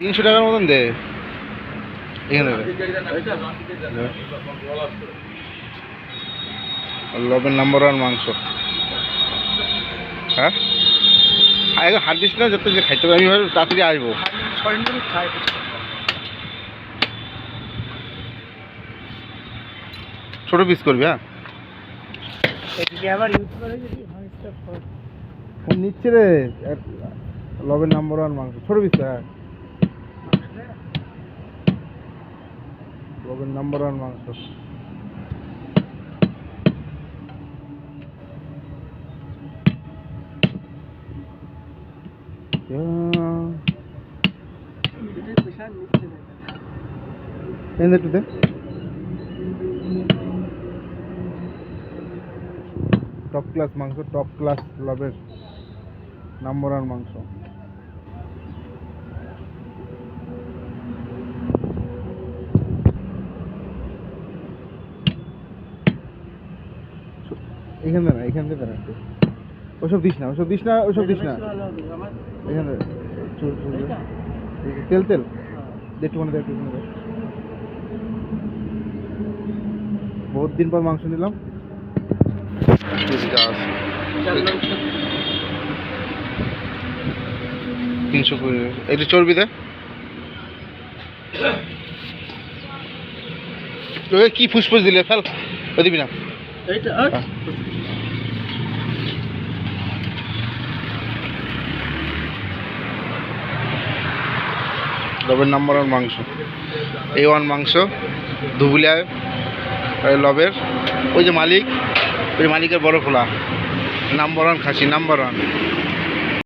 300 টাকার মতন দে এখানে লবের নাম্বার 1 মাংস। হ্যাঁ আগে হাত দিস না, যত যে খাইতে পারি আমি তাড়াতাড়ি আসবো। ছোট পিস করবি। হ্যাঁ ফোন নিচ্ছে রে, লবের নাম্বার 1 মাংস ছোট পিস। হ্যাঁ লবের নাম্বার 1 মাংস। টপ ক্লাস মাংস, টপ ক্লাস লবের নাম্বার 1 মাংস। এখান থেকে না ওসব দিস না, ওসব দিস না, ওসব দিস না। এখানে তেল তেল একটুখানি দেখ, একটুখানি দেখ। বহুত দিন পর মাংস নিলাম। 320 একটু চর্বি দে। কি ফুসফুস দিলে, ফেল দিবি না। লবের নাম্বার 1 মাংস, A1 মাংস, ধুবুলিয়ায় লবের। ওই যে মালিক, ওই মালিকের বড় খোলা নাম্বার 1 খাসি, নাম্বার 1।